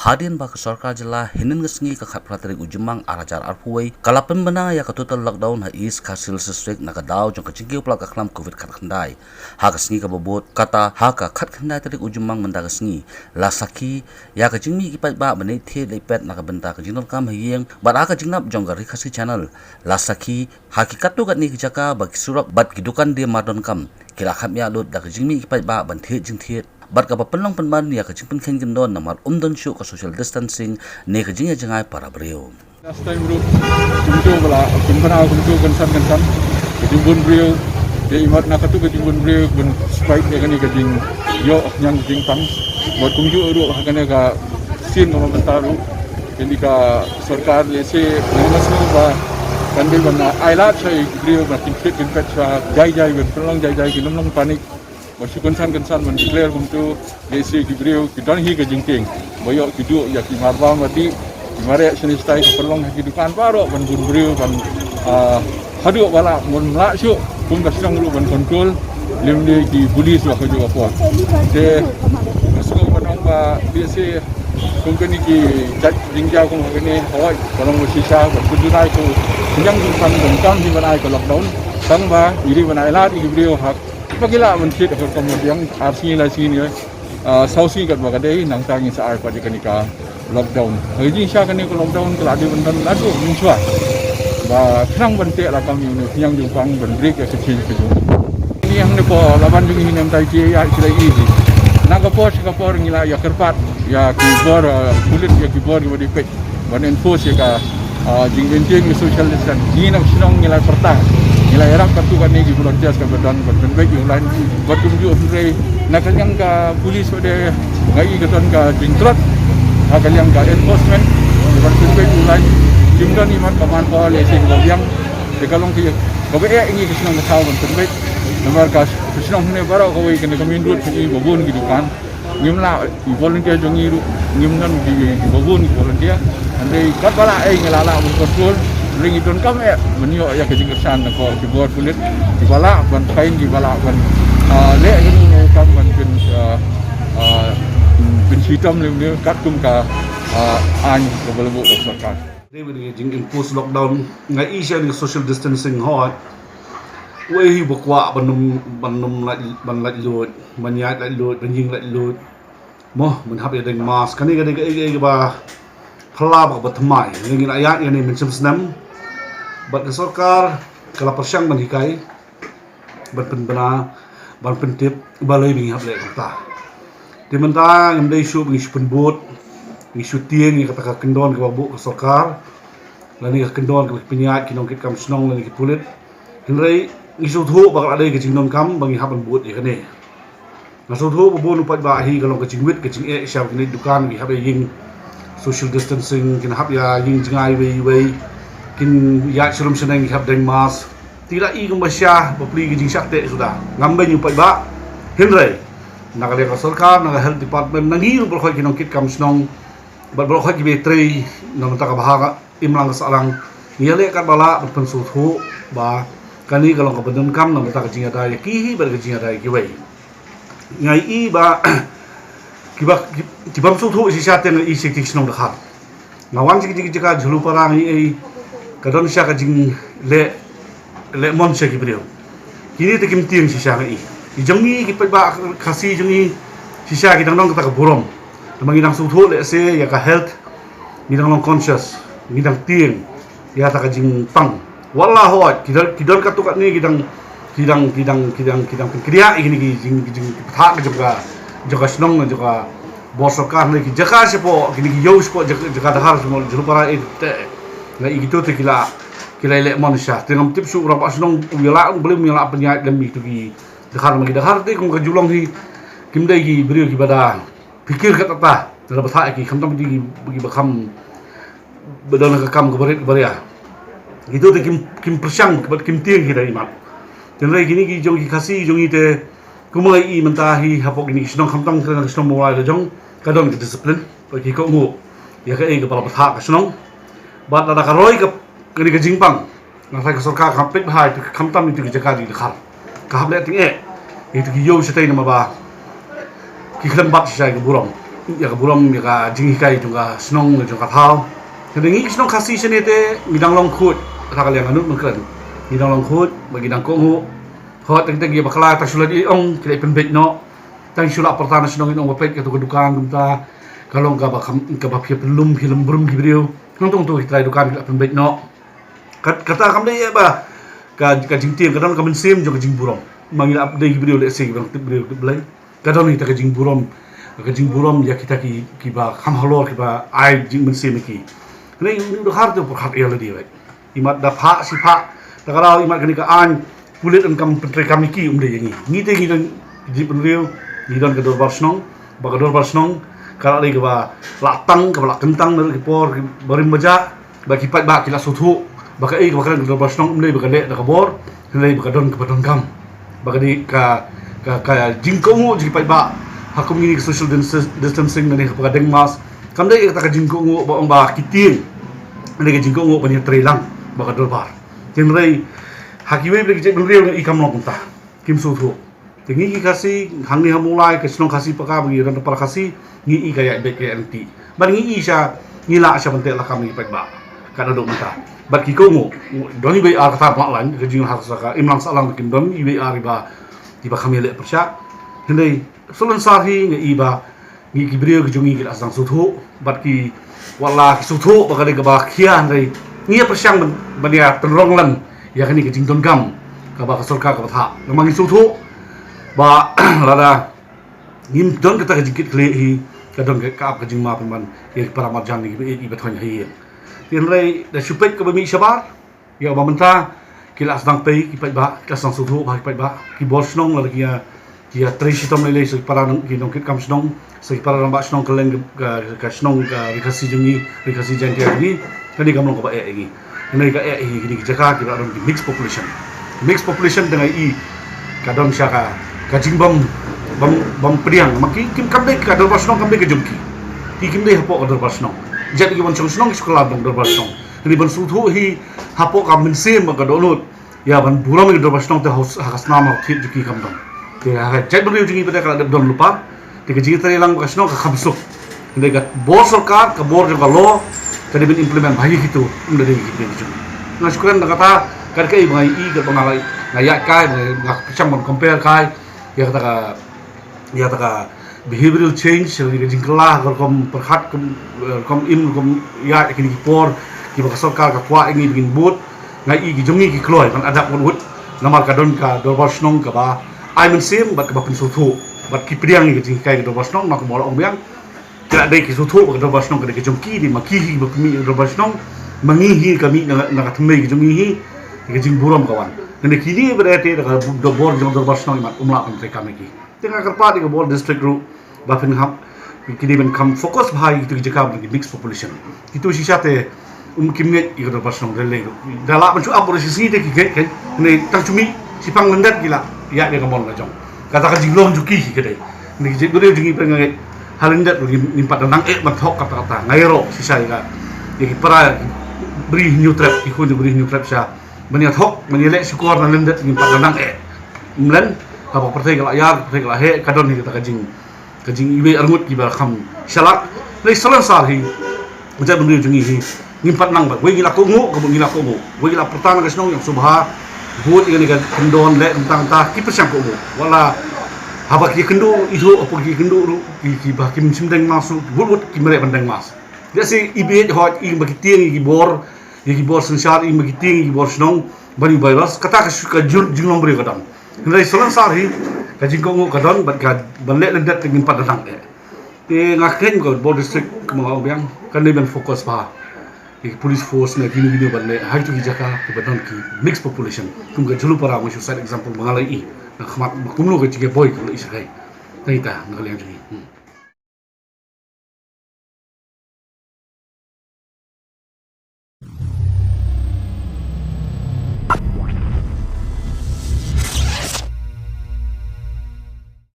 Hadian bak sarkar jela hinin ngesngi ka khat pratrik ujumang arajar arpuai kalapen bana ya ka total lockdown ha is kasil seswek na kadaw jong kacingkiu plak aklam covid khat khandai ha kasngi ka bobot kata ha ka khat khandai tarik ujumang menda kasngi lasaki ya ka jingmi ki pat ba bane the lepet na ka benta ka jinol kam hieng bar ka jingnap jong gari khasi channel lasaki hakikat tu kat ni kijaka bak surak bat kidukan dia madon kam kila kham ya lut da ka jingmi ki pat ba ban the jing the Bat ka penlong penman ya kecing penken gendon namar don show ka social distancing ne kejing ya jengai para beliau. Last time bro, kuntu bala kunbana kuntu kansan kejing bun beliau dia imat nak tu kejing bun beliau bun spike dia kani kejing yo yang kejing pang buat kunju ru hakane ka sin nama bentaru jadi ka sarkar lese mengasno ba kandil bana ailat sai beliau ba timpet timpet sa jai ben penlong jai kinomlong panik masih konsan men declare untuk desi kibriu kidan hi ke jingking boyo kidu ya ki marba mati mare seni stai perlong hidupan paro ban bunbriu ban hadu bala mun la syu kum kasang lu ban kontrol limde ki polis wa ko juga po de masuk banong ba desi kum kini ki jat jingjau kum kini hoi kolong sisa ban kudunai ko yang ban ban di banai ko lockdown sang ba iri banai la di kibriu hak Pagila mencit atau kemudian arsinya lah sini, sausi kat bagadai nang tangi saar pada kenika lockdown. Hari ini saya kena ke lockdown kalau ada benda lalu muncul. Bah kerang bentik lah kami ini yang jumpang berbreak ya kecil kecil. Ini yang nepo lawan dengan ini yang tadi ya sudah easy. Nak kapor ngila ya kerpat ya keyboard kulit ya keyboard di page. Ban enforce ya ka jing social distancing. Ini nak senang ngila pertah. Nilai erak kartu kan ni di volunteer sekarang berbagai yang lain berkunjung untuk nak yang ke polis pada ngai keton ke jingkrat, nak yang ke enforcement berbagai yang lain jumlah ni mat kaman pola lesi yang dekalong ki kau ini kesenang tahu berbagai nomor kas kesenang ni baru kau kena kami dulu pergi babun gitu kan ngimla volunteer jongi ngimnan di babun volunteer andai kat bala ngelala berkontrol ring itu kan menyo ya kejing kesan ko keyboard kulit di bala ban kain di bala ban le ini kan ban bin hitam le katum ka an ko belbu sarkar they will jing impose lockdown ngai isya ni social distancing hot we hi bokwa banum la lot manyat la lot banjing la lot mo mun hab ya deng mask kani ga ba phala ba thamai ngin ayat yani min semsnam bat sarkar kala persyang ban hikai bat penbena ban pentip baloi bing hab le ta di menta ngam dei shu bing penbot ngi syutieng ngi kata kendon ke babu ke sarkar lani ke kendon ke penyat kinong kit kam snong lani ke pulit hinrei ngi suthu bakal ada ke jingnon kam bangi hab bot ye kane ngasuthu bobon upat ba hi kalong ke jingwit ke jing e syab ni dukan ngi hab ying social distancing kin hab ya ying jingai wei kin ya serum senang hab deng mas tidak i kembasya beli gijing sakte sudah ngambai nyupai ba hinrei nak ada sarkar nak health department nangi ru berkhoi kinong kit kam snong berkhoi ki betri nang ta ka bahaga imlang salang niale kat bala pensuthu ba kani kalong ka bedon kam nang ta ka jinga dai ki ber ka jinga dai ki wei ngai i ba ki bam suthu si saten i siktik snong dakha ngawang jik jika julu parang i kadon siya kajing le mon siya kibriyo kini tekim tiang siya ngai ijongi kipat ba kasi jongi siya kitang nong kata kaburom namang inang sutho le se ya ka health nidang nong conscious nidang tiang ya ta kajing pang wala hot kidon katukat ni kidang kriya ini jing thak joka snong joka bosokar ni jaka sepo kini yos po jaka dahar semua jurupara itu ngai gitu tu kila le manusia tengam tip su ora pasnong wila belum nyala penyakit demi tu ki dahar magi dahar te kum kajulong hi kimdai ki beriu ki bada pikir kata ta dalam bahasa ki khamtam di bagi bakam bedon ka kam ke beria gitu te kim persang kim tiang ki dari mat tenrai gini ki jong ki kasi jong ite kumai i mentahi hapok ini snong khamtam kena snong mulai jong kadon ki disiplin bagi ko ngu ya ka ke bala bahasa ka snong bat ada karoi ke kini ke jingpang ngasai ke sarkar kampit bahai tu kamtam itu ke jaga di dekat kahab le ting itu ki yo setai nama ba ki khlem bat sai ke burong ya ka buram ya ka jing kai juga snong juga thau jadi ngi snong khasi sene te midang long khut thakal yang anut mengkan midang long khut bagi dang kongu hot teng ya bakala ta sulat i ong kile pembet no tang sulak pertana snong in ong bapet ka dukan gumta kalong ka ba pia pelum film brum gibriu nong tu kita dukan kile pembet no kata kam dei ba ka jing tiang kadang ka men sim jo ka jing buram mangil up dei gibriu le se gibriu gibriu blai kadang ni ta ka jing buram ya kita ki ba kham halor ki ba ai jing men sim ki ni du har tu perhat ya le dia imat da pha si pha da kalau imat kani ka an pulit an kam pentre kami ki umde yangi ni te ngi don ji penriu ni don ka dor barsnong ba ka dor barsnong kalau ni ka ba latang ka ba kentang ki por barim baja ba ki pat ba ki la suthu ba ka ka ka dor barsnong umde ba ka le da ka bor le ba ka don gam ba ka di ka jingkongu ji pat ba hakum ini social distancing nani ka deng mas kam dei ka jingkongu ba ong ba kitin ni ka jingkongu ba ni trelang ba ka dor bar tin rei hakiwe bre je brio i kam long ta kim su thu tingi ki kasi hangni hamulai ke snong kasi paka bagi ran par kasi ngi i kaya be ke anti ban ngi i sha ngi la sha bante la kam ni pat ba ka do mata ba ki ko ngo doni be ar ta ma lan ke jing har sa ka imlang salang kim don i be ar ba ti ba khamele persha hendai solan sarhi ngi i ba ngi ki brio ke jungi ki asang su thu bat ki wala su thu ba ka de ba khian rei ngi persyang bania tenronglan ya kani ke jington gam ka ba kasor ka tha namang isu thu ba lada ngim don ka ta jikit kle hi ka don ka ap ka jing ma man ye para ma jan ni i ba thon hi tin rei da supet ka ba mi shabar ya ba menta kilas dang pe ki pa ba ka sang su thu ba ki pa ba ki bol snong la ki ya tresi tom le so para nang ki nong kit kam snong so para nang ba snong ka leng ka snong ka rikasi jungi rikasi jan dia ni kani kam long ka ba e gi ini ka ini jaka kita orang di mixed population dengan i kadang syaka kajing bam priang maki kim kamde ka dor basnong kamde ke jumki ki kim de hapo dor basnong jadi ki bon snong sekolah dor basnong ini ban suthu hi hapo ka mensim ka dolut ya ban buram ke dor basnong te hakas nama thit juki kam dong te ha jai bri jungi pada kala don lupa te ke jita lang ka snong ka khamsuk ini ka bor sarkar ka bor jo ka lo tadi ben implement bayi gitu umda dei gitu gitu na syukuran da kata kar kai bai i ga bangalai na ya kai na pacham mon compare kai ya kata behavioral change jadi ke jingklah kom perhat kom im kom ya kini por ki ba sarkar ka kwa ingi begin but ngai i gi jongi ki kloi kan ada pun hut namar ka don ka do basnong ka ba ai men sim bat ka ba pun suthu bat ki priang ni jing kai do basnong na ko bola ong biang tidak ada kisah tu pada basnong kada kejongki di makihi bakmi pada basnong mangihi kami nak temui kejonghi kejing buram kawan dan kini berarti dah do bor jong do basnong mat umla pun kami ki tengah kerpa di bor district ru bafin ham kini ben kam fokus bahai itu jaka di mixed population itu sisa te kimnet i do basnong rele dala pun ab sisi de ki kan ni tang cumi sipang lendat gila ya dia kamon lajong kata kejing long juki kedai ni kejing do jungi pengai halindat nimpat tentang mathok kata-kata ngairo sisa ya ki para beri new trap ki khun beri new trap sya mani thok mani le syukur nan lendat nimpat tentang mlen apa pertai kala yar pertai kala he kadon ni kata kajing ibe armut ki bar kham shalak le solan sar hi ujar beri jungi hi nimpat nang ba we gila ko ngo ko gila ko ngo we gila pertama ka snong yang subha buat ini kan kendon le tentang ta ki persyang ko ngo wala haba ki kendo itu apa ki kendo ru ki ba kim simdeng masuk bulut ki mere bandeng mas dia si ibe hot i bagi tiang ki bor sensar i bagi tiang ki bor snong bani virus kata ka jinglong beri kadang ngai solan sar hi ka jingkong kadang bat ka banle lendat ngin padang te ngaken ko bor district mo biang kan ben fokus ba ki police force na gini banle hai tu ki jaka ki badon ki mixed population kum ga julu para mo side example mangalai i na khmat kumlo ke boy ko isa kai ta ngaleng jini